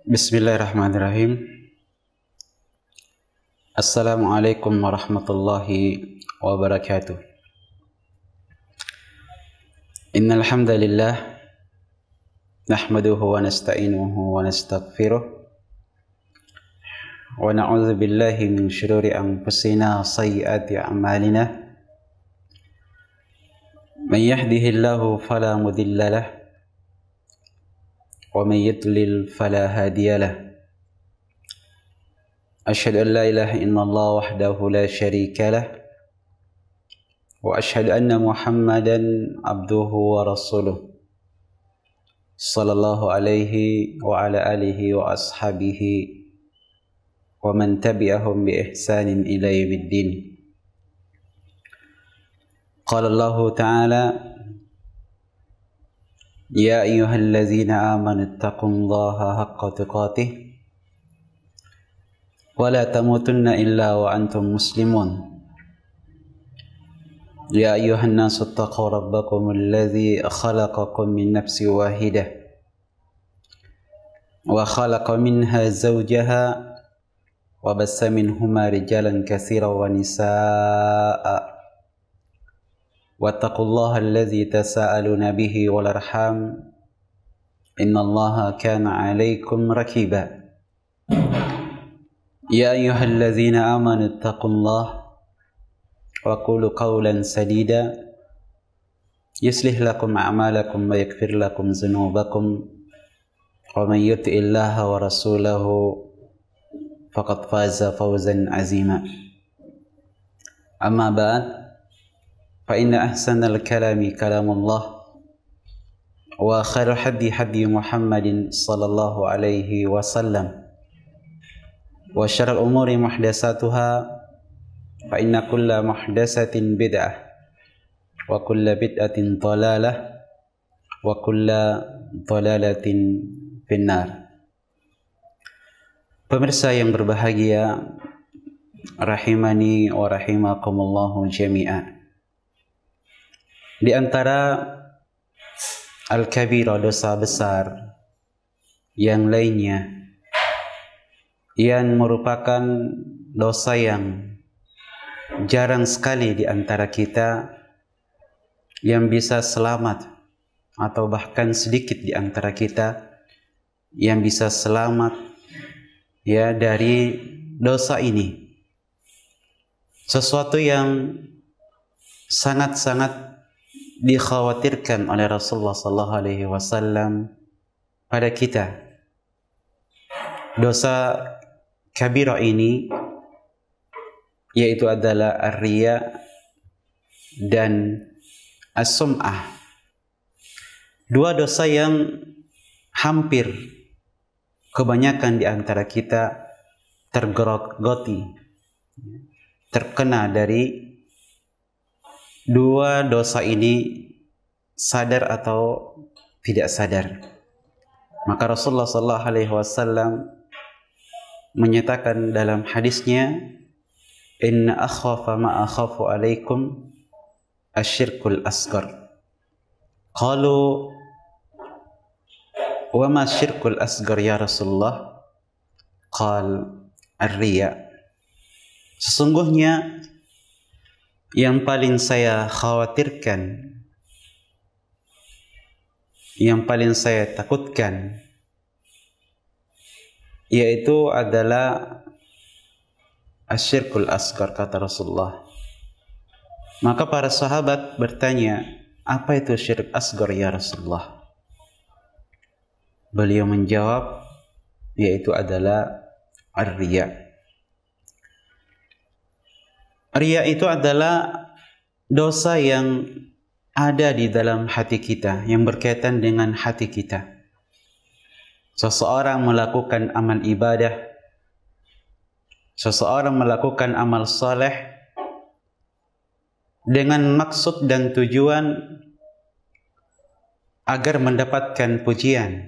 Bismillahirrahmanirrahim. Assalamualaikum warahmatullahi wabarakatuh. Innal hamdalillah nahmaduhu wa nasta'inuhu wa nastaghfiruh wa na'udzu billahi min shururi anfusina wa sayyiati a'malina. Man yahdihillahu fala mudilla lahu wa man yudlil fala hadiya lahu. Asyhadu an la ilaha illallah wahdahu la syarika lah wa asyhadu anna Muhammadan abduhu wa rasuluh sallallahu alaihi wa ala alihi wa ashabihi wa man tabi'ahum bi ihsanin ila yaumiddin. Qala Allah ta'ala: Ya ayyuhallazina amanu ittaqullaha haqqa tuqatih wa la tamutunna illa wa antum muslimun. Ya ayyuhan nasu ittaqu rabbakum alladzi khalaqakum min nafsin wahidah wa khalaqa minha zawjaha wa bassa minhuma rijalan katsiran wa nisaa'a. Wattaqullaha alladzi tasaaluna bihi wal arham innallaha kana 'alaikum raqiba. Ya ayyuhalladzina amanu ittaqullaha wa qulu qawlan sadida yuslih lakum a'malakum wa yaghfir lakum dzunubakum wa man yuti'illaha wa rasulahu faqad faza fawzan 'azima. Amma ba'd, fa inna ahsanal kalami kalamullah wa khairul hadi Muhammadin sallallahu alaihi wasallam wa syarrul umuri muhdatsatuha fa inna kulla muhdatsatin bid'ah wa kulla bid'atin dhalalah wa kulla dhalalatin finnar. Pemirsa yang berbahagia, rahimani wa rahimakumullahu jami'an. Di antara al-kabira, dosa besar yang lainnya, yang merupakan dosa yang jarang sekali di antara kita yang bisa selamat, atau bahkan sedikit di antara kita yang bisa selamat ya dari dosa ini. Sesuatu yang sangat-sangat dikhawatirkan oleh Rasulullah sallallahu alaihi wasallam pada kita. Dosa kabira ini yaitu adalah ar-riya dan as-sum'ah. Dua dosa yang hampir kebanyakan di antara kita tergerogoti, terkena dari dua dosa ini, sadar atau tidak sadar. Maka Rasulullah sallallahu alaihi wasallam menyatakan dalam hadisnya, inna akhafa ma akhafu alaikum asyirkul asghar. Qalu wa ma syirkul asghar ya Rasulullah? Qal ar-riya. Sesungguhnya yang paling saya khawatirkan, yang paling saya takutkan, yaitu adalah asyirkul asghar, kata Rasulullah. Maka para sahabat bertanya, apa itu syirik asghar ya Rasulullah? Beliau menjawab, yaitu adalah ar-riya. Riya itu adalah dosa yang ada di dalam hati kita, yang berkaitan dengan hati kita. Seseorang melakukan amal ibadah, seseorang melakukan amal soleh dengan maksud dan tujuan agar mendapatkan pujian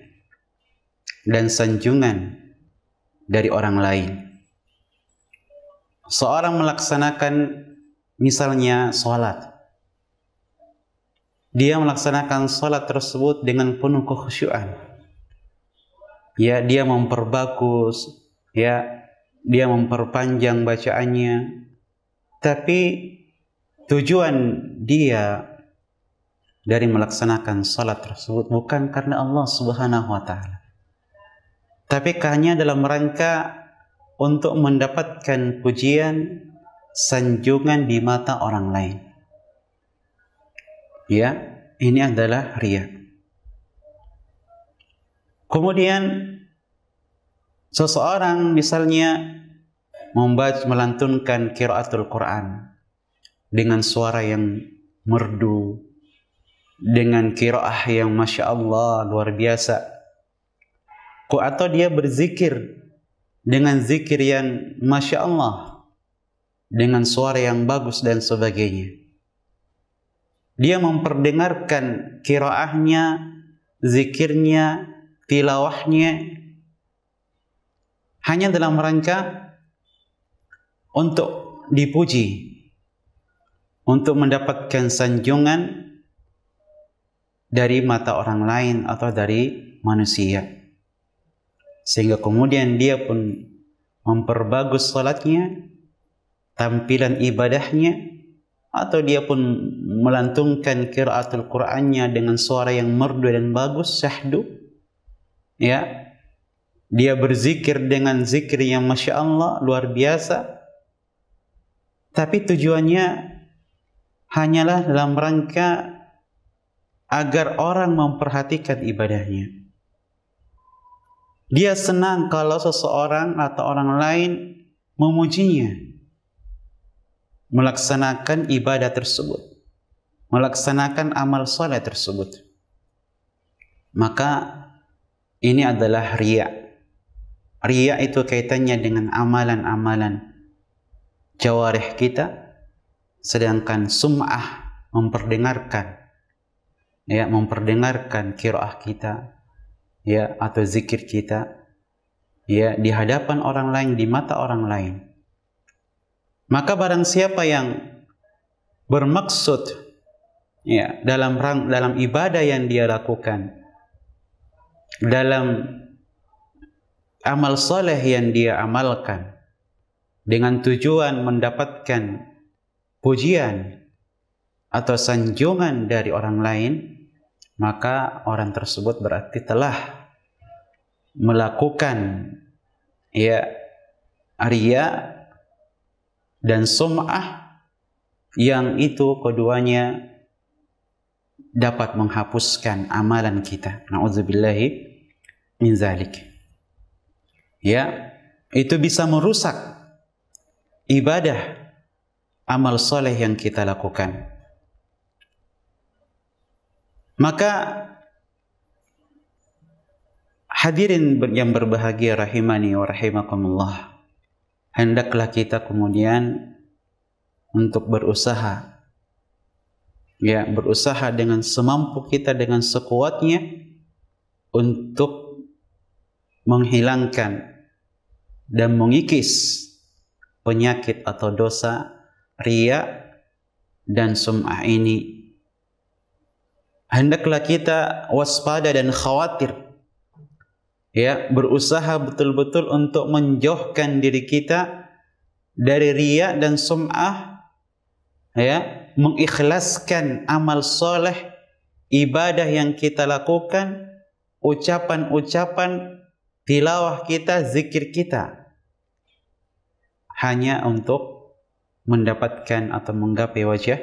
dan sanjungan dari orang lain. Seorang melaksanakan misalnya sholat, dia melaksanakan sholat tersebut dengan penuh kekhusyuan, ya dia memperbagus, ya dia memperpanjang bacaannya, tapi tujuan dia dari melaksanakan salat tersebut bukan karena Allah Subhanahu wa taala, tapi hanya dalam rangka untuk mendapatkan pujian, sanjungan di mata orang lain. Ya, ini adalah riya. Kemudian seseorang misalnya melantunkan qiraatul Quran dengan suara yang merdu, dengan qiraah yang Masya Allah luar biasa, atau dia berzikir dengan zikir yang Masya Allah dengan suara yang bagus dan sebagainya. Dia memperdengarkan qiraahnya, zikirnya, tilawahnya hanya dalam rangka untuk dipuji, untuk mendapatkan sanjungan dari mata orang lain atau dari manusia, sehingga kemudian dia pun memperbagus salatnya, tampilan ibadahnya, atau dia pun melantunkan qiraatul Qur'annya dengan suara yang merdu dan bagus, syahdu, ya, dia berzikir dengan zikir yang Masya Allah luar biasa, tapi tujuannya hanyalah dalam rangka agar orang memperhatikan ibadahnya. Dia senang kalau seseorang atau orang lain memujinya, melaksanakan ibadah tersebut, melaksanakan amal saleh tersebut. Maka ini adalah riya. Riya itu kaitannya dengan amalan-amalan jawarih kita, sedangkan sum'ah memperdengarkan, ya, memperdengarkan qiraah kita, ya, atau zikir kita, ya, di hadapan orang lain, di mata orang lain. Maka barang siapa yang bermaksud, ya, dalam ibadah yang dia lakukan, dalam amal soleh yang dia amalkan, dengan tujuan mendapatkan pujian atau sanjungan dari orang lain, maka orang tersebut berarti telah melakukan, ya, riya dan sum'ah, yang itu keduanya dapat menghapuskan amalan kita. Na'udzubillahi min zalik. Ya, itu bisa merusak ibadah, amal soleh yang kita lakukan. Maka hadirin yang berbahagia rahimani wa rahimakumullah, hendaklah kita kemudian untuk berusaha, ya, berusaha dengan semampu kita, dengan sekuatnya, untuk menghilangkan dan mengikis penyakit atau dosa riya dan sum'ah ini. Hendaklah kita waspada dan khawatir, ya, berusaha betul-betul untuk menjauhkan diri kita dari riya dan sum'ah, ya, mengikhlaskan amal soleh, ibadah yang kita lakukan, ucapan-ucapan, tilawah kita, zikir kita, hanya untuk mendapatkan atau menggapai wajah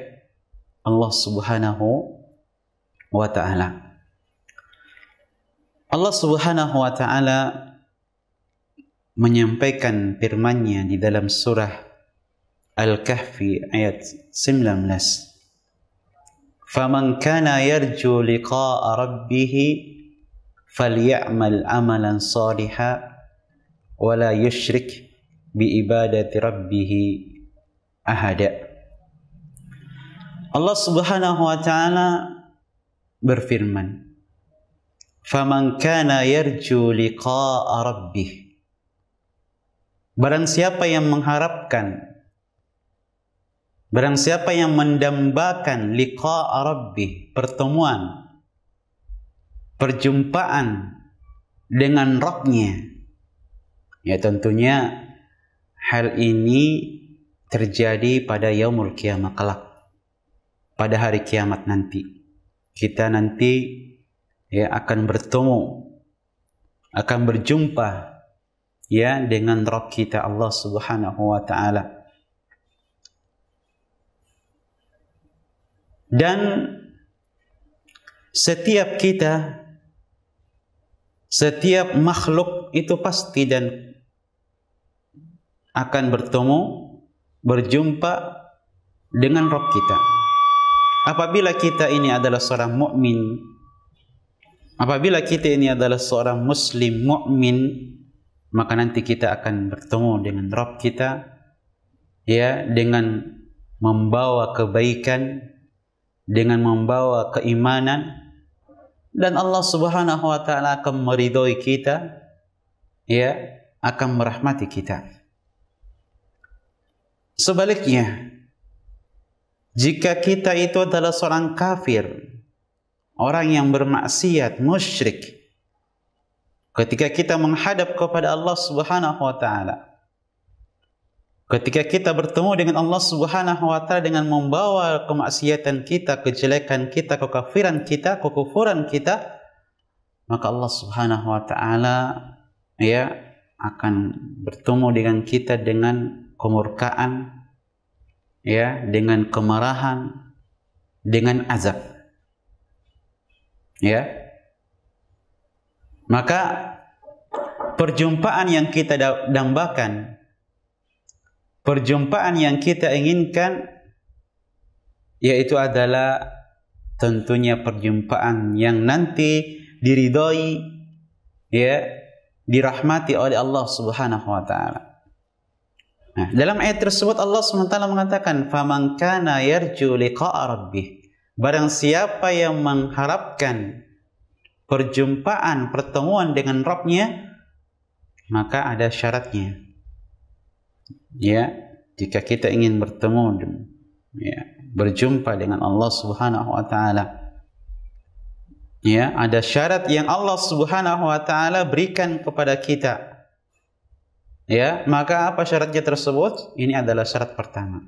Allah Subhanahu wa ta'ala. Allah Subhanahu wa ta'ala menyampaikan firman-Nya di dalam surah Al-Kahfi ayat 19. "Faman kana yarju liqa'a rabbih faly'amal amalan shalihan wa la yusyrik bi ibadati rabbih ahada." Allah Subhanahu wa ta'ala berfirman, "Faman kana yarju liqa'a rabbih." Barang siapa yang mengharapkan, barang siapa yang mendambakan liqa'a rabbih, pertemuan, perjumpaan dengan Rabbnya. Ya, tentunya hal ini terjadi pada yaumul qiyamah kelak, pada hari kiamat nanti. Kita nanti ya akan bertemu, akan berjumpa ya dengan Rabb kita Allah Subhanahu wa taala. Dan setiap kita, setiap makhluk itu pasti dan akan bertemu, berjumpa dengan Rabb kita. Apabila kita ini adalah seorang mukmin, apabila kita ini adalah seorang muslim mukmin, maka nanti kita akan bertemu dengan Rabb kita ya, dengan membawa kebaikan, dengan membawa keimanan, dan Allah Subhanahu wa taala akan meridhoi kita ya, akan merahmati kita. Sebaliknya, jika kita itu adalah seorang kafir, orang yang bermaksiat, musyrik, ketika kita menghadap kepada Allah Subhanahu wa taala, ketika kita bertemu dengan Allah Subhanahu wa taala dengan membawa kemaksiatan kita, kejelekan kita, kekafiran kita, kekufuran kita, maka Allah Subhanahu wa taala ya akan bertemu dengan kita dengan kemurkaan ya, dengan kemarahan, dengan azab. Ya. Maka perjumpaan yang kita dambakan, perjumpaan yang kita inginkan, yaitu adalah tentunya perjumpaan yang nanti diridhoi ya, dirahmati oleh Allah Subhanahu wa taala. Nah, dalam ayat tersebut Allah SWT mengatakan, "Faman kana yarju liqa'a rabbih." Barang siapa yang mengharapkan perjumpaan, pertemuan dengan Rabb-nya, maka ada syaratnya. Ya, jika kita ingin bertemu ya, berjumpa dengan Allah Subhanahu wa taala, ya, ada syarat yang Allah Subhanahu wa taala berikan kepada kita. Ya, maka apa syaratnya tersebut? Ini adalah syarat pertama.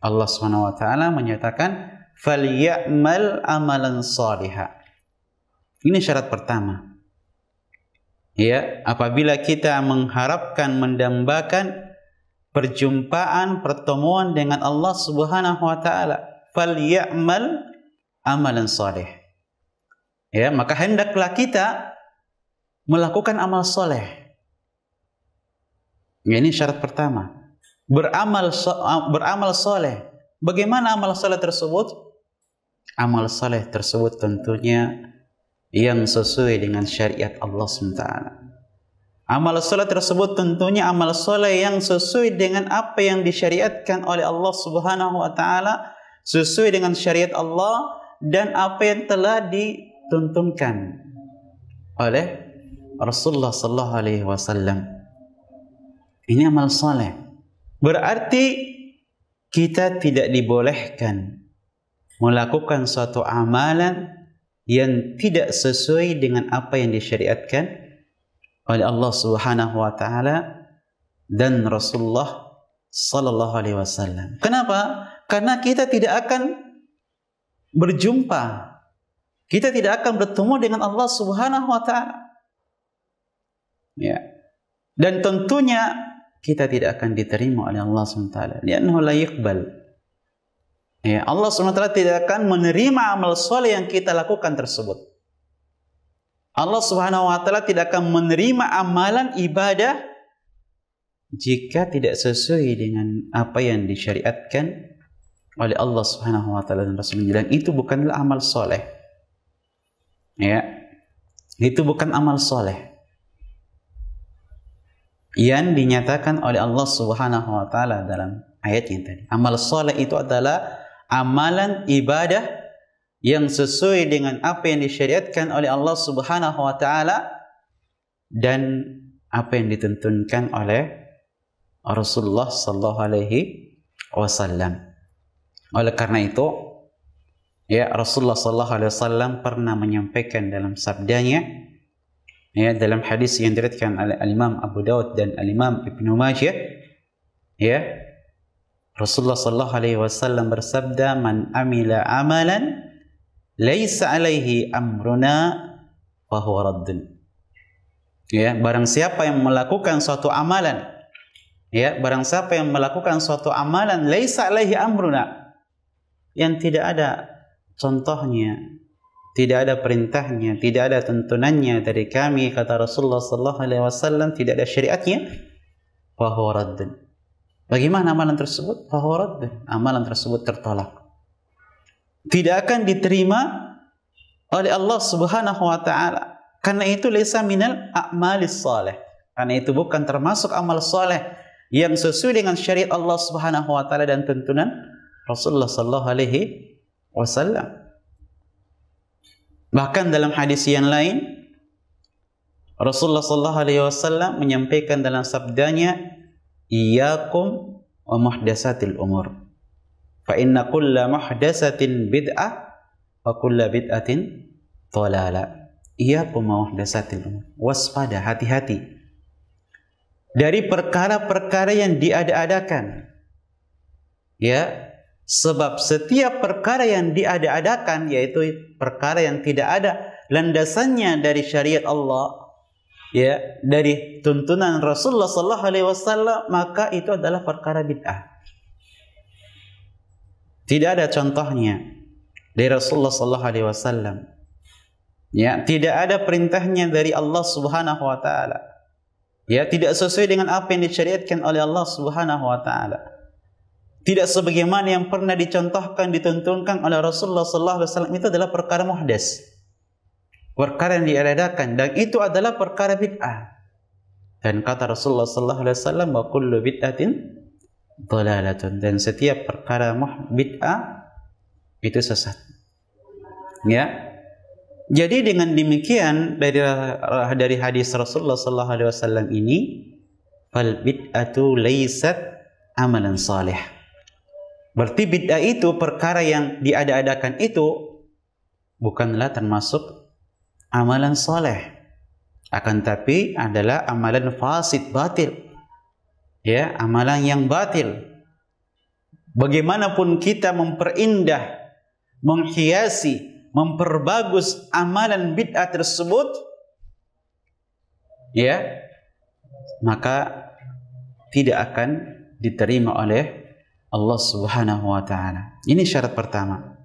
Allah Subhanahu wa taala menyatakan, "Falyamal amalan shaliha." Ini syarat pertama. Ya, apabila kita mengharapkan, mendambakan perjumpaan, pertemuan dengan Allah Subhanahu wa taala, falyamal amalan salih. Ya, maka hendaklah kita melakukan amal soleh. Ini syarat pertama. Beramal soleh. Bagaimana amal soleh tersebut? Amal soleh tersebut tentunya yang sesuai dengan syariat Allah SWT. Amal soleh tersebut tentunya amal soleh yang sesuai dengan apa yang disyariatkan oleh Allah Subhanahu wa taala, sesuai dengan syariat Allah dan apa yang telah dituntunkan oleh Rasulullah sallallahu alaihi wasallam. Ini amal saleh. Berarti kita tidak dibolehkan melakukan suatu amalan yang tidak sesuai dengan apa yang disyariatkan oleh Allah Subhanahu wa taala dan Rasulullah sallallahu alaihi wasallam. Kenapa? Karena kita tidak akan berjumpa, kita tidak akan bertemu dengan Allah Subhanahu wa taala. Ya. Dan tentunya kita tidak akan diterima oleh Allah SWT. Li'annahu la yuqbal. Ya, Allah SWT tidak akan menerima amal soleh yang kita lakukan tersebut. Allah Subhanahu wa taala tidak akan menerima amalan ibadah jika tidak sesuai dengan apa yang disyariatkan oleh Allah Subhanahu wa taala dan Rasulnya. Dan itu bukanlah amal soleh. Ya. Itu bukan amal soleh yang dinyatakan oleh Allah Subhanahu wa taala dalam ayatnya tadi. Amal soleh itu adalah amalan ibadah yang sesuai dengan apa yang disyariatkan oleh Allah Subhanahu wa taala dan apa yang ditentukan oleh Rasulullah sallallahu alaihi wasallam. Oleh karena itu, ya, Rasulullah sallallahu alaihi wasallam pernah menyampaikan dalam sabdanya, Ya, dalam hadis yang diriwayatkan oleh Al-Imam Abu Dawud dan Al-Imam Ibnu Majah, ya, Rasulullah sallallahu alaihi wasallam bersabda, "Man amila amalan laisa alaihi amruna fahuwa raddun." Ya, barang siapa yang melakukan suatu amalan, ya, barang siapa yang melakukan suatu amalan laisa alaihi amruna, yang tidak ada contohnya, tidak ada perintahnya, tidak ada tuntunannya dari kami, kata Rasulullah sallallahu alaihi wasallam, tidak ada syariatnya, fahuwa raddun. Bagaimana amalan tersebut? Fahuwa raddun. Amalan tersebut tertolak. Tidak akan diterima oleh Allah Subhanahu wa taala. Karena itu laisa minal a'malis salih. Karena itu bukan termasuk amal saleh yang sesuai dengan syariat Allah Subhanahu wa taala dan tuntunan Rasulullah sallallahu alaihi wasallam. Bahkan dalam hadis yang lain, Rasulullah sallallahu alaihi wasallam menyampaikan dalam sabdanya, "Iyyakum wa muhdatsatil umur. Fa inna kulla muhdatsatin bid'ah wa kulla bid'atin dhalalah." Iyyakum wa muhdatsatil umur. Waspada, hati-hati dari perkara-perkara yang diada-adakan. Ya, sebab setiap perkara yang diada-adakan, yaitu perkara yang tidak ada landasannya dari syariat Allah, ya, dari tuntunan Rasulullah sallallahu alaihi wasallam, maka itu adalah perkara bid'ah. Tidak ada contohnya dari Rasulullah sallallahu alaihi wasallam. Ya, tidak ada perintahnya dari Allah Subhanahu wa taala. Ya, tidak sesuai dengan apa yang disyariatkan oleh Allah Subhanahu wa taala. Tidak sebagaimana yang pernah dicontohkan, dituntunkan oleh Rasulullah sallallahu alaihi wasallam, itu adalah perkara muhdas. Perkara yang diadakan, dan itu adalah perkara bid'ah. Dan kata Rasulullah sallallahu alaihi wasallam, wa kullu bid'atin dhalalatun, dan setiap perkara bid'ah itu sesat. Ya. Jadi dengan demikian dari hadis Rasulullah sallallahu alaihi wasallam ini, fal bid'atu laysat amalan salih. Berarti bid'ah itu, perkara yang diada-adakan itu, bukanlah termasuk amalan soleh, akan tapi adalah amalan fasid, batil. Ya, amalan yang batil. Bagaimanapun kita memperindah, menghiasi, memperbagus amalan bid'ah tersebut, ya, maka tidak akan diterima oleh Allah Subhanahu wa taala. Ini syarat pertama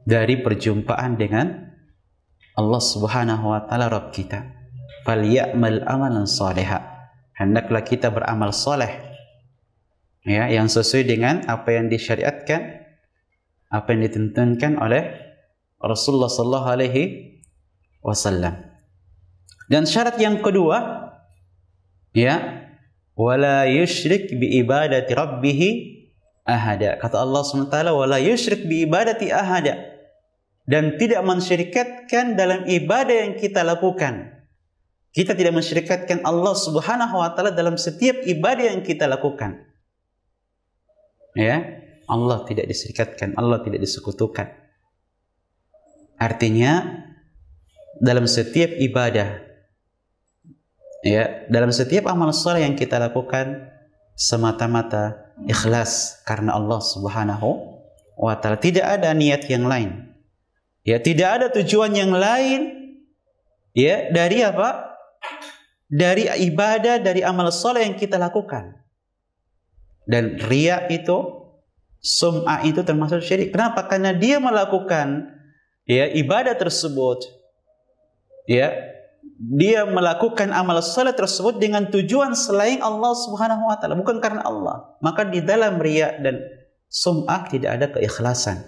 dari perjumpaan dengan Allah Subhanahu wa taala Rabb kita. Falyamal amalan salihah. Hendaklah kita beramal saleh, ya, yang sesuai dengan apa yang disyariatkan, apa yang ditentukan oleh Rasulullah sallallahu alaihi wasallam. Dan syarat yang kedua, ya, wala yusyrik bi ibadati rabbih ahada. Kata Allah SWT, wala yusyrik bi ibadati ahada, dan tidak mensyirikatkan dalam ibadah yang kita lakukan. Kita tidak mensyirikatkan Allah Subhanahu wa taala dalam setiap ibadah yang kita lakukan. Ya, Allah tidak disyirikatkan, Allah tidak disekutukan. Artinya dalam setiap ibadah, ya, dalam setiap amal saleh yang kita lakukan semata-mata ikhlas karena Allah Subhanahu wa taala. Tidak ada niat yang lain. Ya, tidak ada tujuan yang lain, ya, dari apa? Dari ibadah, dari amal saleh yang kita lakukan. Dan riya itu, sum'ah itu termasuk syirik. Kenapa? Karena dia melakukan, ya, ibadah tersebut, ya, dia melakukan amal saleh tersebut dengan tujuan selain Allah Subhanahu wa taala, bukan karena Allah. Maka di dalam riya dan sum'ah tidak ada keikhlasan.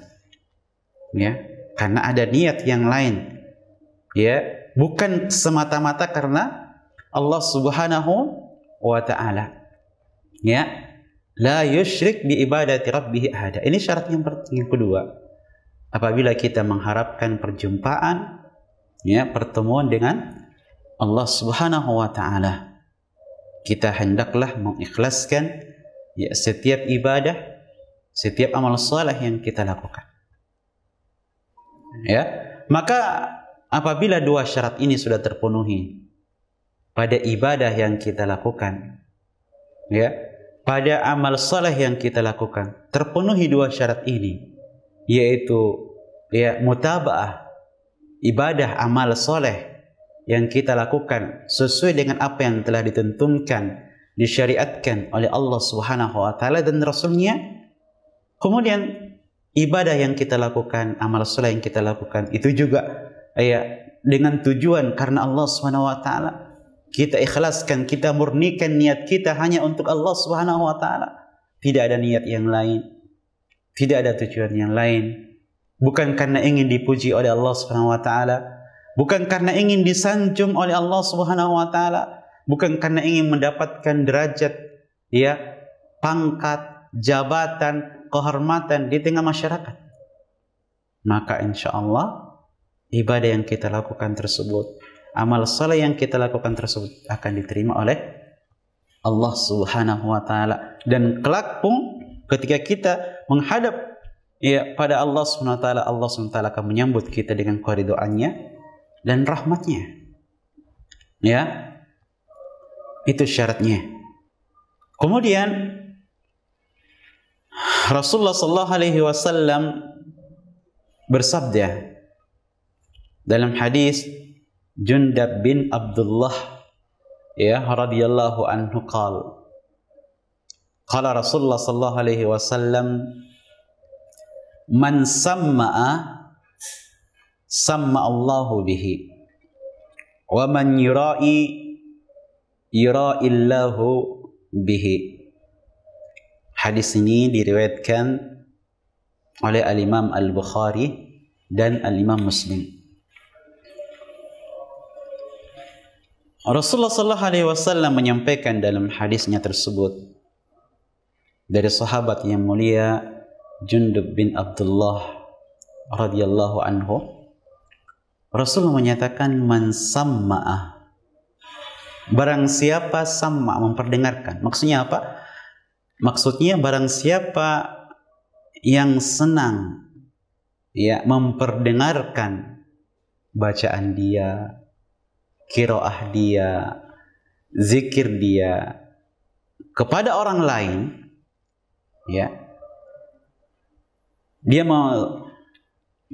Ya, karena ada niat yang lain. Ya, bukan semata-mata karena Allah Subhanahu wa taala. Ya, la yusyrik bi ibadati rabbih ahada. Ini syarat yang kedua. Apabila kita mengharapkan perjumpaan, ya, pertemuan dengan Allah Subhanahu wa taala, kita hendaklah mengikhlaskan, ya, setiap ibadah, setiap amal saleh yang kita lakukan. Ya, maka apabila dua syarat ini sudah terpenuhi pada ibadah yang kita lakukan, ya, pada amal saleh yang kita lakukan, terpenuhi dua syarat ini, yaitu ya mutabaah ibadah amal saleh yang kita lakukan sesuai dengan apa yang telah ditentukan, disyariatkan oleh Allah Subhanahu wa taala dan Rasul-Nya. Kemudian ibadah yang kita lakukan, amal saleh yang kita lakukan itu juga ya dengan tujuan karena Allah Subhanahu wa taala. Kita ikhlaskan, kita murnikan niat kita hanya untuk Allah Subhanahu wa taala. Tidak ada niat yang lain. Tidak ada tujuan yang lain. Bukan karena ingin dipuji oleh Allah Subhanahu wa taala, bukan karena ingin disanjung oleh Allah Subhanahu wa taala, bukan karena ingin mendapatkan derajat, ya, pangkat, jabatan, kehormatan di tengah masyarakat. Maka insyaallah ibadah yang kita lakukan tersebut, amal saleh yang kita lakukan tersebut akan diterima oleh Allah Subhanahu wa taala, dan kelak pun ketika kita menghadap ya pada Allah Subhanahu wa taala, Allah Subhanahu wa taala akan menyambut kita dengan keridhaannya dan rahmatnya. Ya, itu syaratnya. Kemudian Rasulullah sallallahu alaihi wasallam bersabda dalam hadis Jundab bin Abdullah ya radhiyallahu anhu qala Rasulullah sallallahu alaihi wasallam, man samma'a sama Allahu bihi, wa man yura'illahu bihi. Hadis ini diriwayatkan oleh Al-Imam Al-Bukhari dan Al-Imam Muslim. Rasulullah sallallahu alaihi wasallam menyampaikan dalam hadisnya tersebut dari sahabat yang mulia Jundub bin Abdullah radhiyallahu anhu, Rasul menyatakan man samma'a, barang siapa sama, memperdengarkan. Maksudnya apa? Maksudnya barang siapa yang senang ya memperdengarkan bacaan dia, qiraah dia, zikir dia kepada orang lain, ya, dia mau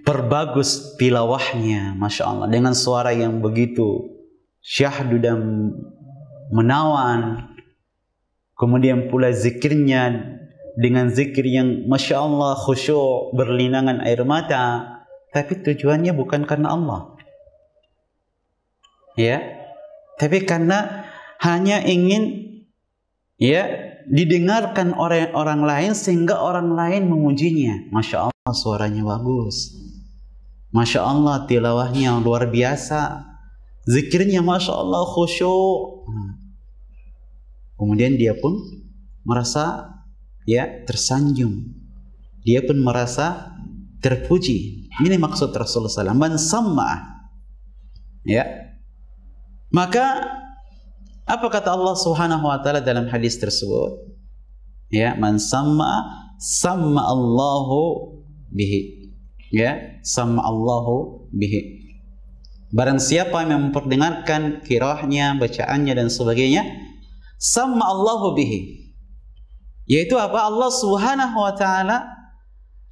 perbagus tilawahnya, masya Allah, dengan suara yang begitu syahdu dan menawan. Kemudian pula zikirnya dengan zikir yang masya Allah khusyuk, berlinangan air mata, tapi tujuannya bukan karena Allah, ya, tapi karena hanya ingin ya didengarkan oleh orang lain sehingga orang lain memujinya. Masya Allah suaranya bagus, masya Allah tilawahnya luar biasa, zikirnya masya Allah khusyuk. Kemudian dia pun merasa ya tersanjung, dia pun merasa terpuji. Ini maksud Rasulullah SAW, man samma, ya. Maka apa kata Allah Subhanahu wa taala dalam hadis tersebut? Ya, man samma samma Allahu bihi. Ya, samma Allahu bihi. Barang siapa yang memperdengarkan qiraahnya, bacaannya dan sebagainya, samma Allahu bihi. Yaitu apa? Allah Subhanahu wa taala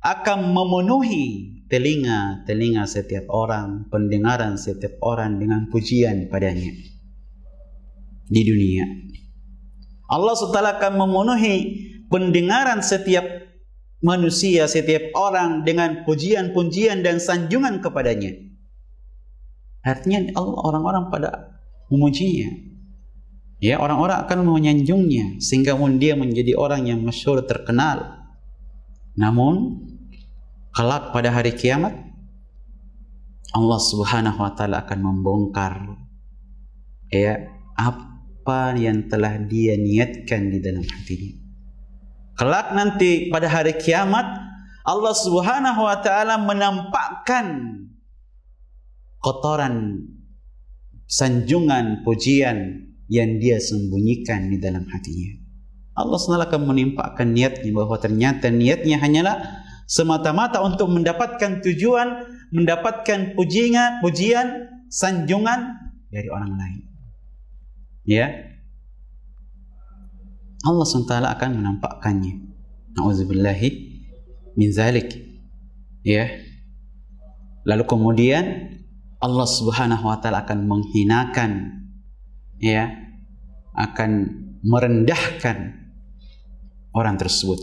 akan memenuhi telinga setiap orang, pendengaran setiap orang dengan pujian padanya di dunia. Allah SWT akan memenuhi pendengaran setiap manusia, setiap orang dengan pujian-pujian dan sanjungan kepadanya. Artinya orang-orang pada memujinya, ya, orang-orang akan menyanjungnya sehingga dia menjadi orang yang masyhur, terkenal. Namun kelak pada hari kiamat Allah Subhanahu wa taala akan membongkar ya apa yang telah dia niatkan di dalam hatinya. Kelak nanti pada hari kiamat Allah Subhanahu wa taala menampakkan kotoran, sanjungan, pujian yang dia sembunyikan di dalam hatinya. Allah SWT akan menimpakan niatnya bahwa ternyata niatnya hanyalah semata-mata untuk mendapatkan tujuan, mendapatkan pujian, sanjungan dari orang lain. Ya, Allah SWT akan menampakkannya. Na'udzubillahi min zalik. Ya. Lalu kemudian Allah Subhanahu wa taala akan menghinakan, ya, akan merendahkan orang tersebut.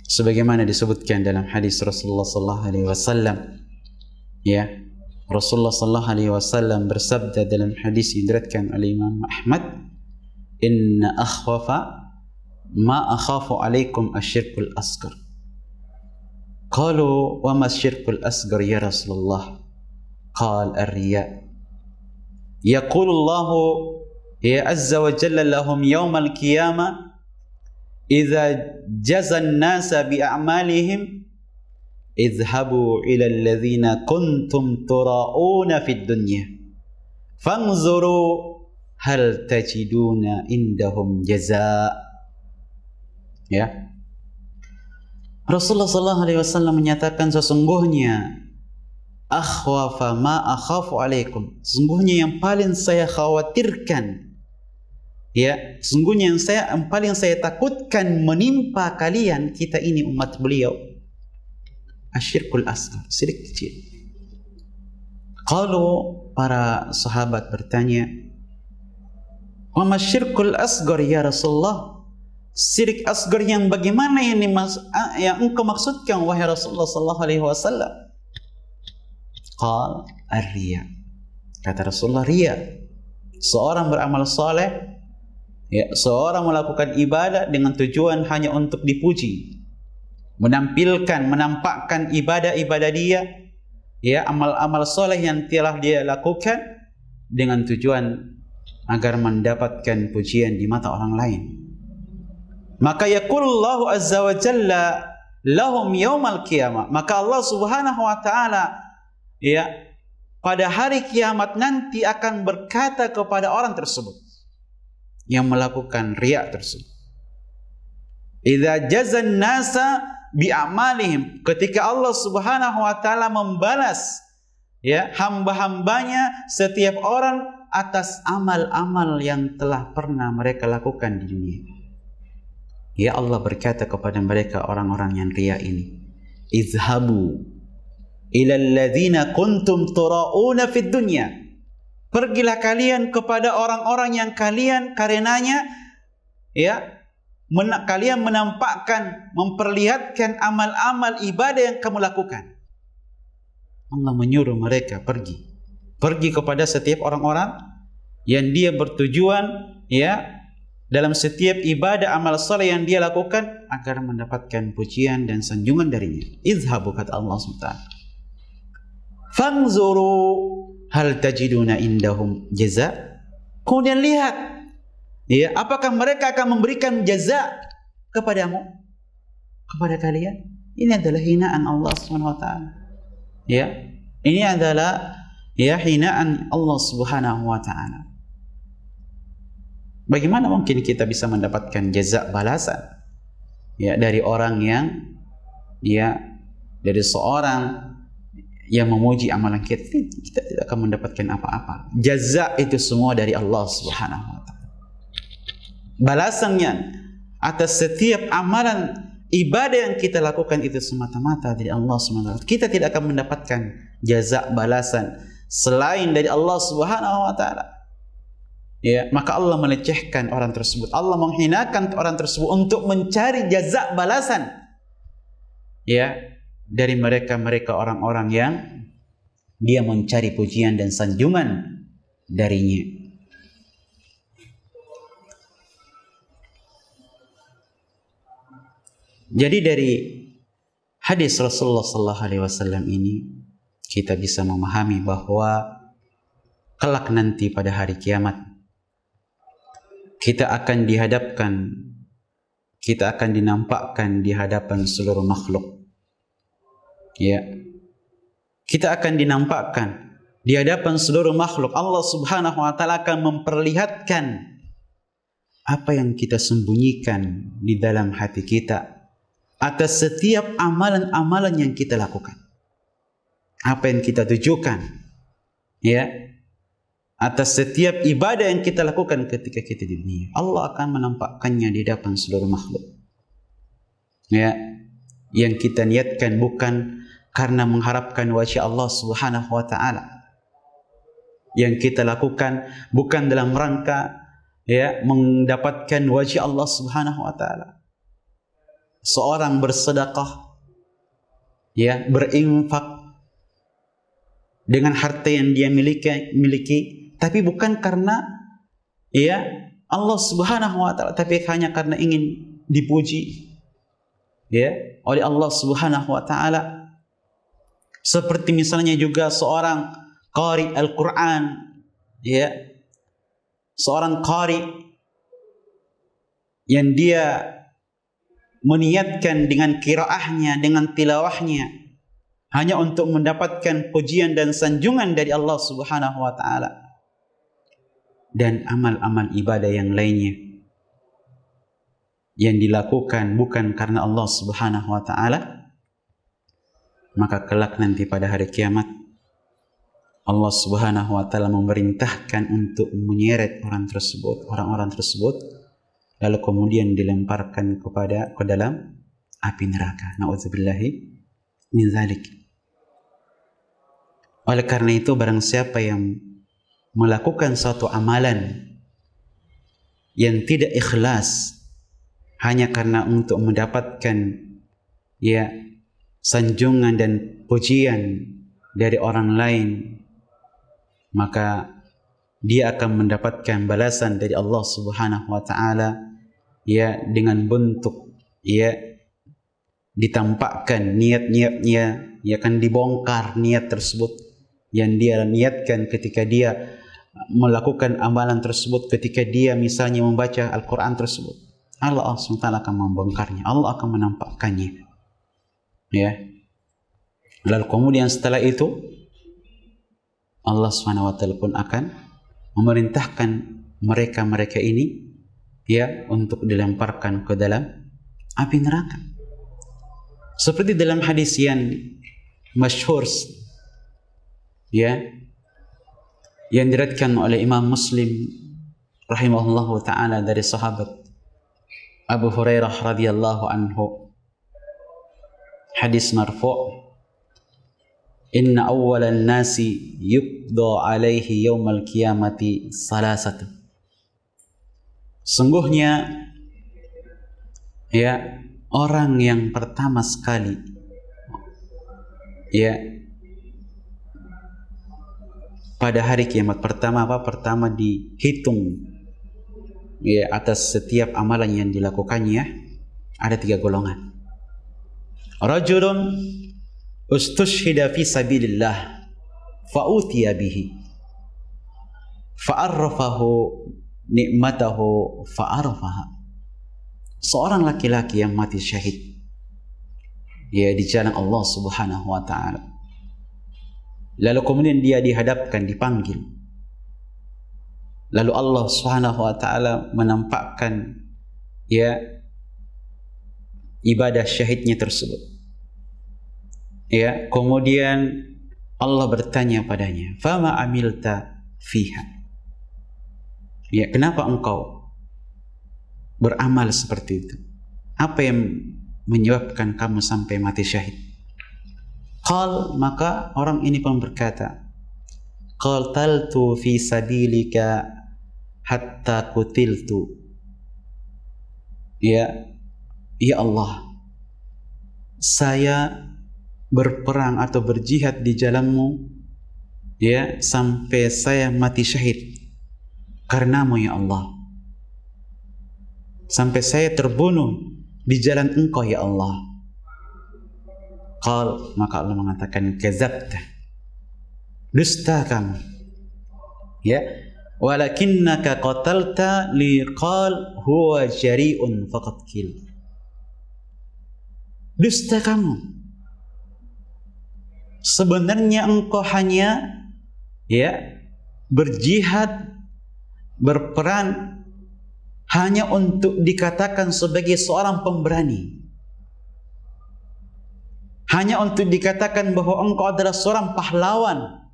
Sebagaimana disebutkan dalam hadis Rasulullah sallallahu alaihi wasallam, ya, Rasulullah sallallahu alaihi wasallam bersabda dalam hadis yang diriwayatkan oleh Imam Ahmad, "Inna akhwafa ma akhafu alaikum asyirkul asghar." Qalu wa ma asyirkul asghar ya Rasulullah? Qal ar-riya. Yaqulu Allah ya azza wa jalla lahum yawmal qiyamah idza jaza an-nasa bi a'malihim idhhabu ila alladhina kuntum tura'una fid dunya fanzuru hal tajiduna indahum jazaa. Ya, Rasulullah sallallahu alaihi wasallam menyatakan, sesungguhnya akhwafa ma akhafu alaikum, sesungguhnya yang paling saya khawatirkan, ya, sesungguhnya yang paling saya takutkan menimpa kalian, kita ini umat beliau, asyirkul asghar, syirik kecil. Kalau para sahabat bertanya, wa masyirkul asghar ya Rasulullah? Syirik asghar yang bagaimana yang engkau maksudkan wahai Rasulullah sallallahu alaihi wasallam? Qal ar-riya. Kata Rasulullah, riya. Seorang beramal saleh, ya, seorang melakukan ibadah dengan tujuan hanya untuk dipuji, menampakkan ibadah-ibadah dia, ya, amal-amal saleh yang telah dia lakukan dengan tujuan agar mendapatkan pujian di mata orang lain. Maka yaqulullahu azza wa jalla lahum yaumal qiyamah, maka Allah Subhanahu wa taala, ya, pada hari kiamat nanti akan berkata kepada orang tersebut yang melakukan riya tersebut, idza jazan nasa bi a'malihim, ketika Allah Subhanahu wa taala membalas, ya, hamba-hambanya, setiap orang atas amal-amal yang telah pernah mereka lakukan di dunia. Ya, Allah berkata kepada mereka, orang-orang yang riya ini, izhabu ila alladhina kuntum tura'una fid dunya, pergilah kalian kepada orang-orang yang kalian karenanya, ya, kalian menampakkan, memperlihatkan amal-amal ibadah yang kamu lakukan. Allah menyuruh mereka pergi kepada setiap orang-orang yang dia bertujuan, ya, dalam setiap ibadah amal saleh yang dia lakukan agar mendapatkan pujian dan sanjungan darinya. Izhabu, kata Allah SWT. Fanzuru hal tajiduna indahum jaza. Kemudian lihat, ya, apakah mereka akan memberikan jaza kepadamu, kepada kalian. Ini adalah hinaan Allah SWT. Ya, ini adalah, ya, hinaan Allah Subhanahu wa taala. Bagaimana mungkin kita bisa mendapatkan jaza, balasan, ya, dari orang yang, ya, dari seorang yang memuji amalan kita? Kita tidak akan mendapatkan apa-apa. Jaza itu semua dari Allah Subhanahu wa taala. Balasannya atas setiap amalan ibadah yang kita lakukan itu semata-mata dari Allah Subhanahu wa taala. Kita tidak akan mendapatkan jaza, balasan selain dari Allah Subhanahu wa taala. Ya, maka Allah melecehkan orang tersebut, Allah menghinakan orang tersebut untuk mencari jaza, balasan, ya, dari mereka orang-orang yang dia mencari pujian dan sanjungan darinya. Jadi dari hadis Rasulullah sallallahu alaihi wasallam ini kita bisa memahami bahwa kelak nanti pada hari kiamat kita akan dihadapkan, kita akan dinampakkan di hadapan seluruh makhluk. Ya, kita akan dinampakkan di hadapan seluruh makhluk. Allah Subhanahu wa taala akan memperlihatkan apa yang kita sembunyikan di dalam hati kita, atas setiap amalan-amalan yang kita lakukan. Apa yang kita tujukan, ya, atas setiap ibadah yang kita lakukan ketika kita di dunia. Allah akan menampakkannya di depan seluruh makhluk. Ya, yang kita niatkan bukan karena mengharapkan wajah Allah Subhanahu wa taala. Yang kita lakukan bukan dalam rangka ya mendapatkan wajah Allah Subhanahu wa taala. Seorang bersedekah, ya, berinfak dengan harta yang dia miliki, tapi bukan karena ya Allah Subhanahu wa taala, tapi hanya karena ingin dipuji ya oleh Allah Subhanahu wa taala. Seperti misalnya juga seorang qari Al-Qur'an, ya, seorang qari yang dia meniatkan dengan qiraahnya, dengan tilawahnya hanya untuk mendapatkan pujian dan sanjungan dari Allah Subhanahu wa taala, dan amal-amal ibadah yang lainnya yang dilakukan bukan karena Allah Subhanahu wa taala, maka kelak nanti pada hari kiamat Allah Subhanahu wa taala memerintahkan untuk menyeret orang-orang tersebut lalu kemudian dilemparkan ke dalam api neraka. Nauzubillahi min dzalik. Oleh karena itu, barang siapa yang melakukan suatu amalan yang tidak ikhlas hanya karena untuk mendapatkan ya sanjungan dan pujian dari orang lain, maka dia akan mendapatkan balasan dari Allah Subhanahu wa taala ya dengan bentuk ya ditampakkan niat-niatnya, ya akan dibongkar niat tersebut yang dia niatkan ketika dia melakukan amalan tersebut, ketika dia misalnya membaca Al-Quran tersebut. Allah SWT akan membongkarnya, Allah akan menampakkannya, ya. Lalu kemudian setelah itu Allah SWT pun akan memerintahkan mereka ini ya untuk dilemparkan ke dalam api neraka. Seperti dalam hadis yang masyhur ya yang diriwayatkan oleh Imam Muslim rahimahullahu taala dari sahabat Abu Hurairah radhiyallahu anhu, hadis marfu', inna awwalan nasi yuqda alaihi yaumal qiyamati salasatu. Sungguhnya ya orang yang pertama sekali ya pada hari kiamat pertama pertama dihitung ya atas setiap amalan yang dilakukannya, ada 3 golongan. Rajulun ustushhida fi sabilillah fa'utiya bihi fa'arrafahu nikmatahu fa'arrafaha. Seorang laki-laki yang mati syahid ya di jalan Allah Subhanahu wa taala, lalu kemudian dia dihadapkan, dipanggil, lalu Allah Subhanahu wa taala menampakkan ya ibadah syahidnya tersebut. Ya, kemudian Allah bertanya padanya, "Fama amilta fiha?" Ya, kenapa engkau beramal seperti itu? Apa yang menyebabkan kamu sampai mati syahid? Qal, maka orang ini pun berkata, qataltu fi sabilika hatta qutiltu. Ya Allah, saya berperang atau berjihad di jalanmu ya sampai saya mati syahid karenamu ya Allah, sampai saya terbunuh di jalan engkau ya Allah. Qal, maka Allah mengatakan, kadzabta, dusta kamu ya, walakinnaka qatalta liqal huwa jari'un faqad qil. Dusta kamu, sebenarnya engkau hanya ya berjihad, berperan hanya untuk dikatakan sebagai seorang pemberani. hanya untuk dikatakan bahwa engkau adalah seorang pahlawan.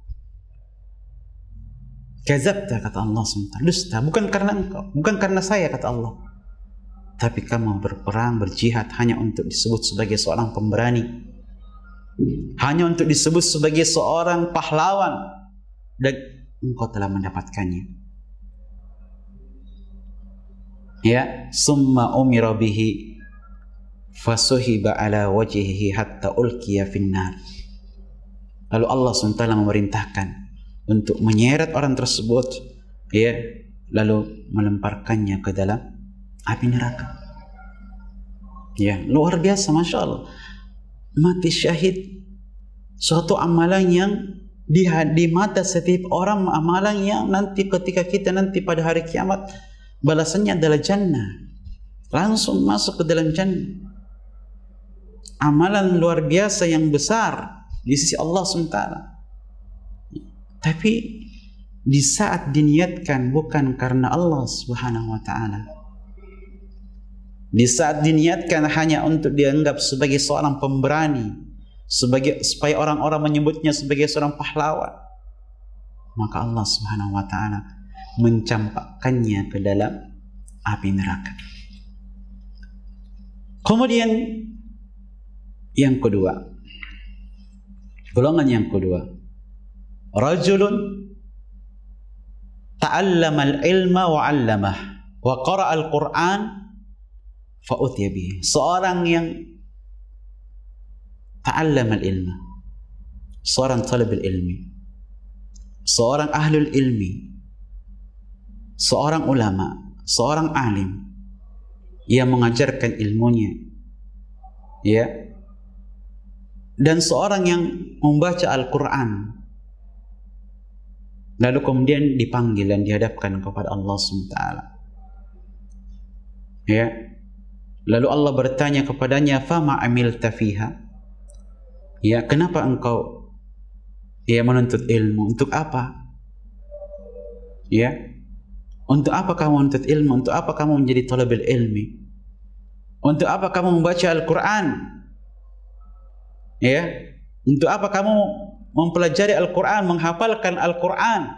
Kadzabta, kata Allah SWT. Dusta, bukan karena engkau, bukan karena saya, kata Allah. Tapi kamu berperang, berjihad hanya untuk disebut sebagai seorang pemberani, hanya untuk disebut sebagai seorang pahlawan, dan engkau telah mendapatkannya. Ya, summa umira bihi fasuhiba ala wajhihi hatta ulqiya finnar. Lalu Allah SWT memerintahkan untuk menyeret orang tersebut, ya, lalu melemparkannya ke dalam api neraka. Ya, luar biasa, Masya Allah. Mati syahid, suatu amalan yang di mata setiap orang, amalan yang nanti ketika kita nanti pada hari kiamat balasannya adalah jannah, langsung masuk ke dalam jannah. Amalan luar biasa yang besar di sisi Allah SWT. Tapi di saat diniatkan bukan karena Allah Subhanahu wa taala, di saat diniatkan hanya untuk dianggap sebagai seorang pemberani, supaya orang-orang menyebutnya sebagai seorang pahlawan, maka Allah Subhanahu wa taala mencampakkannya ke dalam api neraka. Kemudian yang kedua, golongan yang kedua, rajulun ta'allama al-ilma wa 'allamah wa qara'a al-Qur'an fa utiya bihi. Seorang yang ta'allama al-ilma, seorang talibul ilmi, seorang ahlul ilmi, seorang ulama, seorang alim yang mengajarkan ilmunya, ya, dan seorang yang membaca Al-Quran, lalu kemudian dipanggil dan dihadapkan kepada Allah SWT, ya, lalu Allah bertanya kepadanya, fama amilta fiha, ya, kenapa engkau, ya, menuntut ilmu, untuk apa, ya, untuk apa kamu menuntut ilmu, untuk apa kamu menjadi talibul ilmi, untuk apa kamu membaca Al-Quran, ya, untuk apa kamu mempelajari Al-Quran, menghafalkan Al-Quran?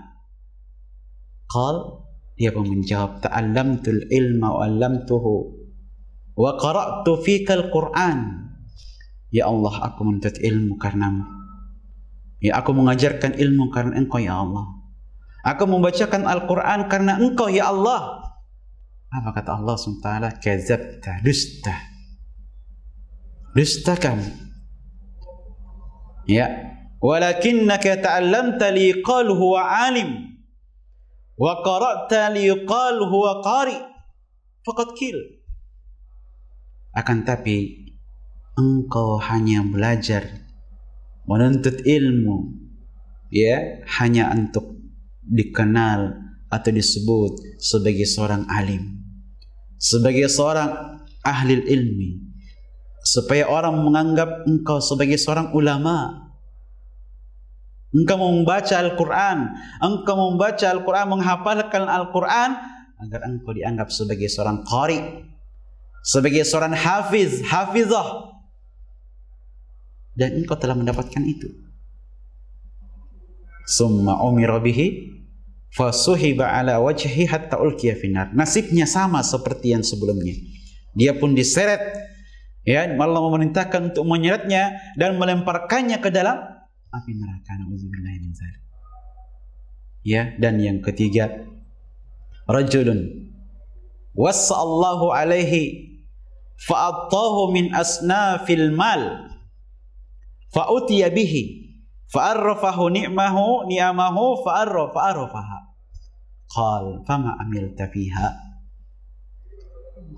Qal, dia pun menjawab, ta'allamtul ilma wa 'allamtuhu wa qara'tu fika Al-Quran. Ya Allah, aku menuntut ilmu karenamu, ya, aku mengajarkan ilmu karena engkau, ya Allah. Aku membacakan Al-Quran karena engkau, ya Allah. Apa kata Allah SWT? Kadzabta, dusta, dusta kamu, ya, walakinnaka ta'allamta liqal huwa alim wa qara'ta liqal huwa qari faqad qil. Akan tapi engkau hanya belajar menuntut ilmu, ya, hanya untuk dikenal atau disebut sebagai seorang alim, sebagai seorang ahli ilmi, supaya orang menganggap engkau sebagai seorang ulama. Engkau membaca Al-Quran, engkau membaca Al-Quran, menghafalkan Al-Quran, agar engkau dianggap sebagai seorang qari, sebagai seorang hafiz, hafizah, dan engkau telah mendapatkan itu. Summa umira bihi fasuhiba ala wajhi hatta ulqiya finnar. Nasibnya sama seperti yang sebelumnya. Dia pun diseret, ya, Allah memerintahkan untuk menyeretnya dan melemparkannya ke dalam api neraka. Nauzubillahi min dzalik. Ya, dan yang ketiga, rajulun wasallahu alaihi fa'attahu min asnafil mal fa utiya bihi fa'arrafahu ni'amahu fa'arrafaha qal fama amilta fiha.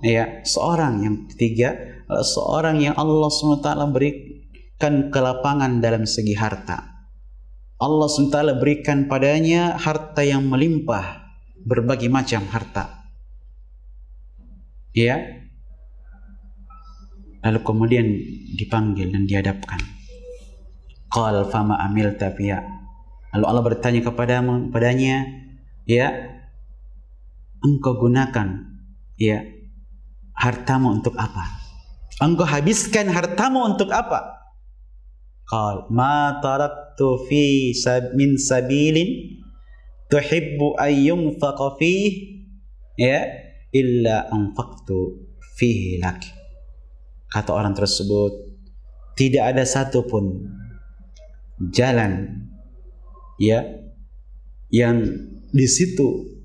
Ya, seorang yang ketiga, seorang yang Allah SWT berikan kelapangan dalam segi harta. Allah SWT berikan padanya harta yang melimpah, berbagai macam harta, ya, lalu kemudian dipanggil dan dihadapkan. Qal fama amilta fiha. Lalu Allah bertanya kepadanya, ya, engkau gunakan, ya, hartamu untuk apa? Engkau habiskan hartamu untuk apa? Qal ma taraktu min sabilin tuhibbu an yunfaqa fihi ya illa anfaqtu fihi lak. Kata orang tersebut, tidak ada satupun jalan ya yang di situ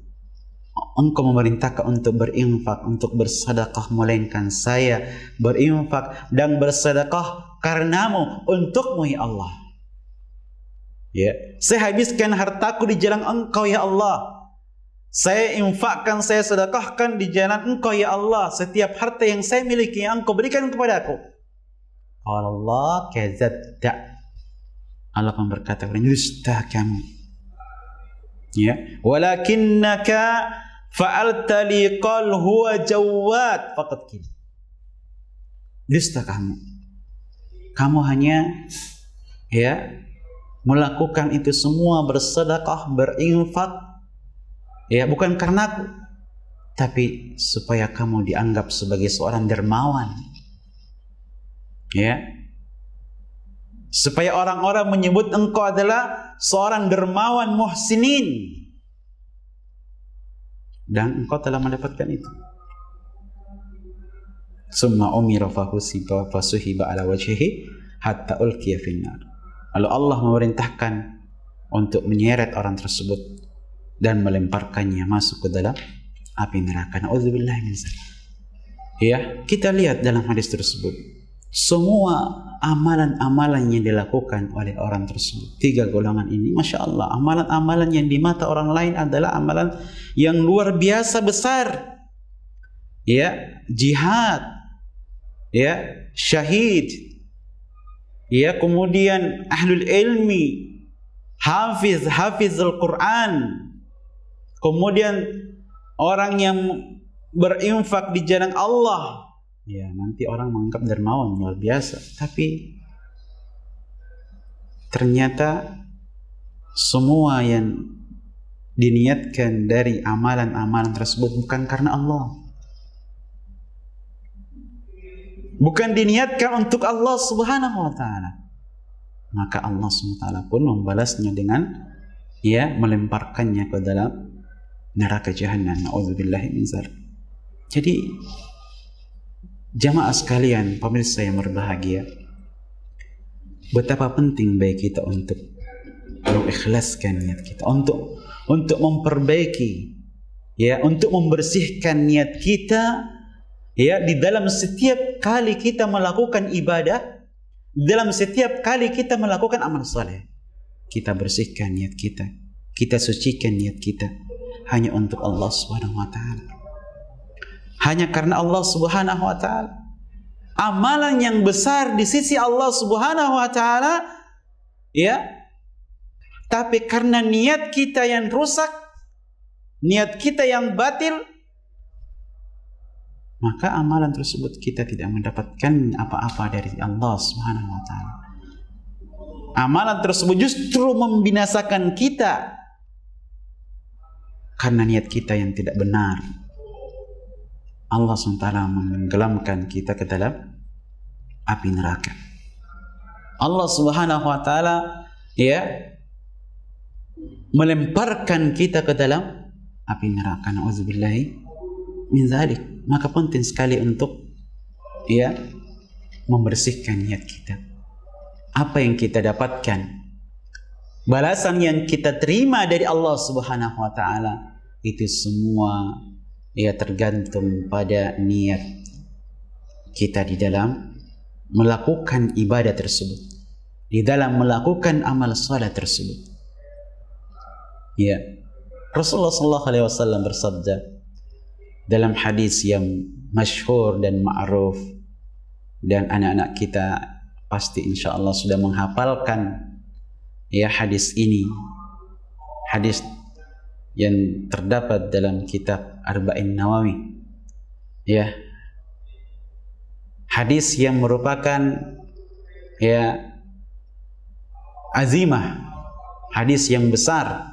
engkau memerintahkan untuk berinfak, untuk bersedekah, melainkan saya berinfak dan bersedekah karenamu, untukmu ya Allah. Ya, saya habiskan hartaku di jalan engkau ya Allah. Saya infakkan, saya sedekahkan di jalan engkau ya Allah. Setiap harta yang saya miliki yang engkau berikan kepadaku. Allah kadzabta. Allah pun berkata, dusta kamu. Ya, walakinnaka fa'alta li qal huwa jawad faqad kil. Dusta kamu. Kamu hanya ya melakukan itu semua, bersedekah, berinfak ya bukan karena aku, tapi supaya kamu dianggap sebagai seorang dermawan. Ya. Supaya orang-orang menyebut engkau adalah seorang dermawan muhsinin. Dan engkau telah mendapatkan itu. Summa umira fahusiba fasuhiba ala wajhihi hatta ulqiya finnar. Lalu Allah memerintahkan untuk menyeret orang tersebut dan melemparkannya masuk ke dalam api neraka. Na'udzubillahi min dzalik. Ya, kita lihat dalam hadis tersebut. Semua amalan-amalan yang dilakukan oleh orang tersebut, tiga golongan ini, Masya Allah, amalan-amalan yang di mata orang lain adalah amalan yang luar biasa besar. Ya, jihad, ya, syahid, ya, kemudian ahlul ilmi, hafizul Quran, kemudian orang yang berinfak di jalan Allah. Ya, nanti orang menganggap dermawan luar biasa, tapi ternyata semua yang diniatkan dari amalan-amalan tersebut bukan karena Allah, bukan diniatkan untuk Allah Subhanahu wa taala, maka Allah Subhanahu wa taala pun membalasnya dengan ya melemparkannya ke dalam neraka jahanam. Na'udzubillahi min dzalik. Jadi jamaah sekalian, pemirsa yang berbahagia, betapa penting bagi kita untuk mengikhlaskan niat kita, untuk memperbaiki, ya, untuk membersihkan niat kita, ya, di dalam setiap kali kita melakukan ibadah, dalam setiap kali kita melakukan amal saleh, kita bersihkan niat kita, kita sucikan niat kita hanya untuk Allah Subhanahu wa taala. Hanya karena Allah Subhanahu wa taala. Amalan yang besar di sisi Allah Subhanahu wa taala, ya. Tapi karena niat kita yang rusak, niat kita yang batil, maka amalan tersebut kita tidak mendapatkan apa-apa dari Allah Subhanahu wa taala. Amalan tersebut justru membinasakan kita karena niat kita yang tidak benar. Allah SWT menenggelamkan kita ke dalam api neraka. Allah Subhanahu wa taala ya melemparkan kita ke dalam api neraka. Na'udzubillahi min dzalik. Maka penting sekali untuk ya membersihkan niat kita. Apa yang kita dapatkan, balasan yang kita terima dari Allah Subhanahu wa taala, itu semua ya tergantung pada niat kita di dalam melakukan ibadah tersebut, di dalam melakukan amal salat tersebut. Ya, Rasulullah sallallahu alaihi wasallam bersabda dalam hadis yang masyhur dan ma'ruf, dan anak-anak kita pasti insyaallah sudah menghafalkan ya hadis ini, hadis yang terdapat dalam kitab Arba'in Nawawi, ya, hadis yang merupakan ya azimah, hadis yang besar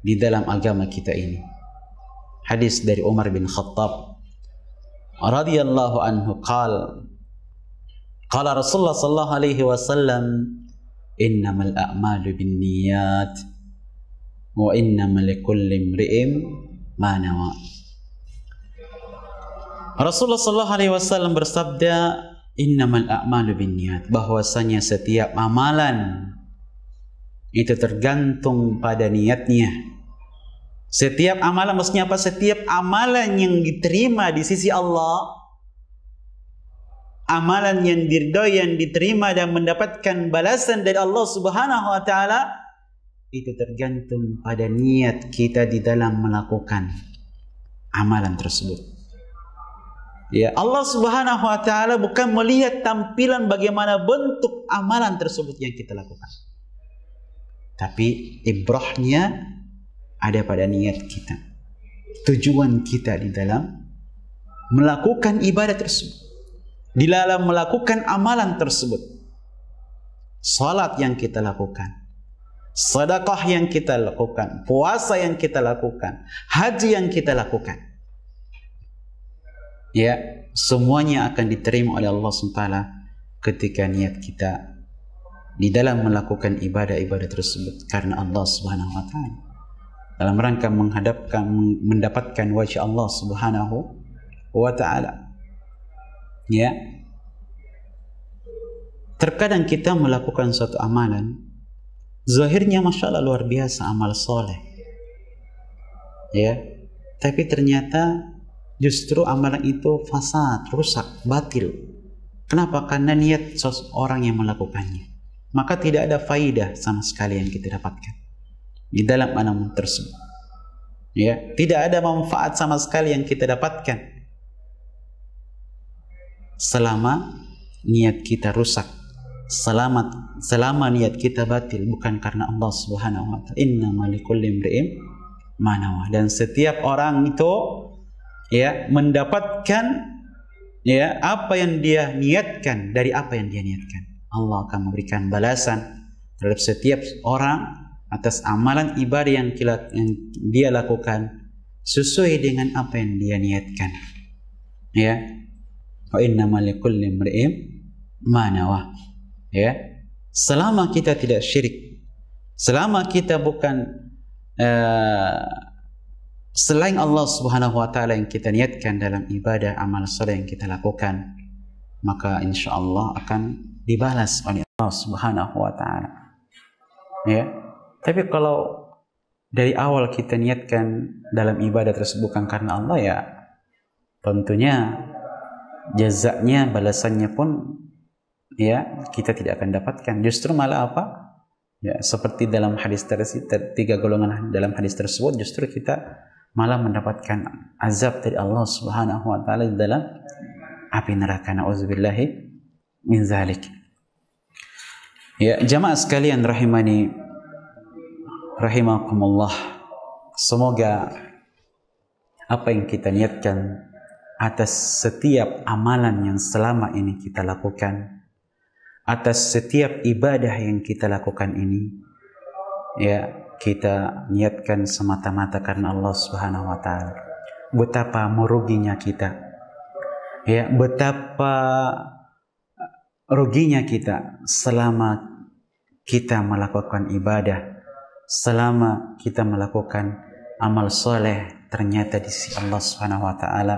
di dalam agama kita ini. Hadis dari Umar bin Khattab radhiyallahu anhu qala Rasulullah sallallahu alaihi wasallam innamal a'malu binniyat wa innamal likulli imri'in ma nawa. Rasulullah sallallahu alaihi wasallam bersabda, innamal a'malu binniyat, bahwasanya setiap amalan itu tergantung pada niatnya. Setiap amalan maksudnya apa? Setiap amalan yang diterima di sisi Allah, amalan yang diridhoi, yang diterima dan mendapatkan balasan dari Allah Subhanahu wa taala, itu tergantung pada niat kita di dalam melakukan amalan tersebut. Ya, Allah Subhanahu wa taala bukan melihat tampilan bagaimana bentuk amalan tersebut yang kita lakukan, tapi ibrahnya ada pada niat kita, tujuan kita di dalam melakukan ibadah tersebut, di dalam melakukan amalan tersebut. Salat yang kita lakukan, sedekah yang kita lakukan, puasa yang kita lakukan, haji yang kita lakukan, ya, semuanya akan diterima oleh Allah SWT ketika niat kita di dalam melakukan ibadah-ibadah tersebut karena Allah Subhanahu wa taala, dalam rangka mendapatkan wajah Allah Subhanahu wa taala. Ya. Terkadang kita melakukan suatu amalan, zahirnya masya Allah luar biasa, amal soleh, ya, tapi ternyata justru amalan itu fasad, rusak, batil. Kenapa? Karena niat seseorang yang melakukannya. Maka tidak ada faidah sama sekali yang kita dapatkan di dalam amalan tersebut. Ya, tidak ada manfaat sama sekali yang kita dapatkan selama niat kita rusak, selama niat kita batil, bukan karena Allah Subhanahu wa taala. Innamal likulli imri'in ma nawa. Dan setiap orang itu, ya, mendapatkan, ya, apa yang dia niatkan dari apa yang dia niatkan. Allah akan memberikan balasan terhadap setiap orang atas amalan ibadah yang dia lakukan sesuai dengan apa yang dia niatkan. Ya, wa innamal likulli imri'in ma nawa. Ya, selama kita tidak syirik, selama kita bukan selain Allah Subhanahu wa taala yang kita niatkan dalam ibadah amal saleh yang kita lakukan, maka insyaallah akan dibalas oleh Allah Subhanahu wa taala. Ya. Tapi kalau dari awal kita niatkan dalam ibadah tersebut bukan karena Allah, ya tentunya jazaknya, balasannya pun, ya, kita tidak akan dapatkan. Justru malah apa? Ya, seperti dalam hadis tersebut, tiga golongan dalam hadis tersebut, justru kita malah mendapatkan azab dari Allah Subhanahu wa taala di dalam api neraka. Nauzubillahi min zalik. Ya, jamaah sekalian rahimani rahimakumullah, semoga apa yang kita niatkan atas setiap amalan yang selama ini kita lakukan, atas setiap ibadah yang kita lakukan ini, ya, kita niatkan semata-mata karena Allah Subhanahu wa taala. Betapa meruginya kita, ya, betapa ruginya kita selama kita melakukan ibadah, selama kita melakukan amal soleh, ternyata di sisi Allah Subhanahu wa taala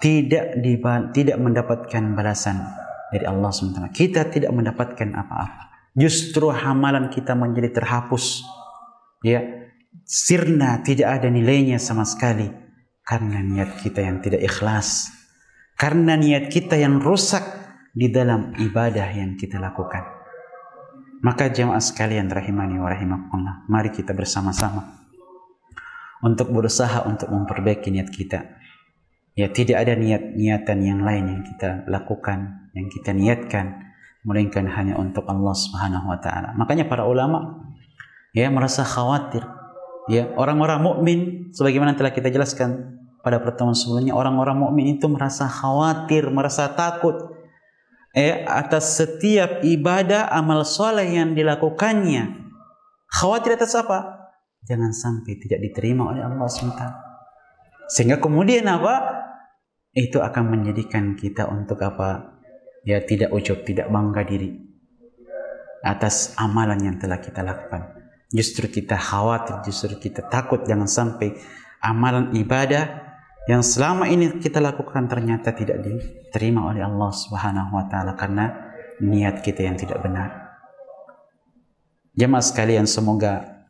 tidak mendapatkan balasan dari Allah SWT. Kita tidak mendapatkan apa-apa. Justru amalan kita menjadi terhapus, ya, sirna, tidak ada nilainya sama sekali karena niat kita yang tidak ikhlas, karena niat kita yang rusak di dalam ibadah yang kita lakukan. Maka jemaah sekalian rahimani wa rahimakumullah, mari kita bersama-sama untuk berusaha untuk memperbaiki niat kita. Ya, tidak ada niatan yang lain yang kita lakukan, yang kita niatkan, melainkan hanya untuk Allah Subhanahu wa taala. Makanya para ulama, ya, merasa khawatir. Ya, orang-orang mukmin sebagaimana telah kita jelaskan pada pertemuan sebelumnya, orang-orang mukmin itu merasa khawatir, merasa takut atas setiap ibadah amal soleh yang dilakukannya. Khawatir atas apa? Jangan sampai tidak diterima oleh Allah SWT. Sehingga kemudian apa? Itu akan menjadikan kita untuk apa? Ya, tidak ujub, tidak bangga diri. atas amalan yang telah kita lakukan. Justru kita khawatir, justru kita takut jangan sampai amalan ibadah yang selama ini kita lakukan ternyata tidak diterima oleh Allah Subhanahu wa taala karena niat kita yang tidak benar. Jemaah sekalian, semoga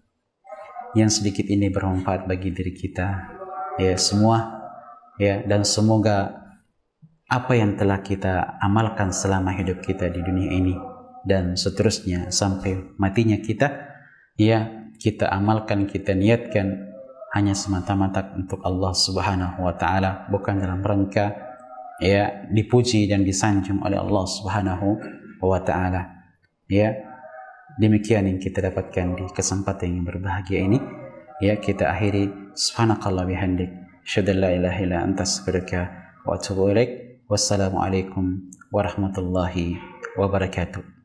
yang sedikit ini bermanfaat bagi diri kita ya semua ya, dan semoga apa yang telah kita amalkan selama hidup kita di dunia ini dan seterusnya sampai matinya kita ya, kita amalkan, kita niatkan hanya semata-mata untuk Allah Subhanahu wa taala, bukan dalam rangka ya dipuji dan disanjung oleh Allah Subhanahu wa taala. Ya, demikian yang kita dapatkan di kesempatan yang berbahagia ini. Ya, kita akhiri subhanakallah bihamdik, asyhadu an la ilaha illa anta astaghfiruka wa atubu ilaik. Wassalamualaikum warahmatullahi wabarakatuh.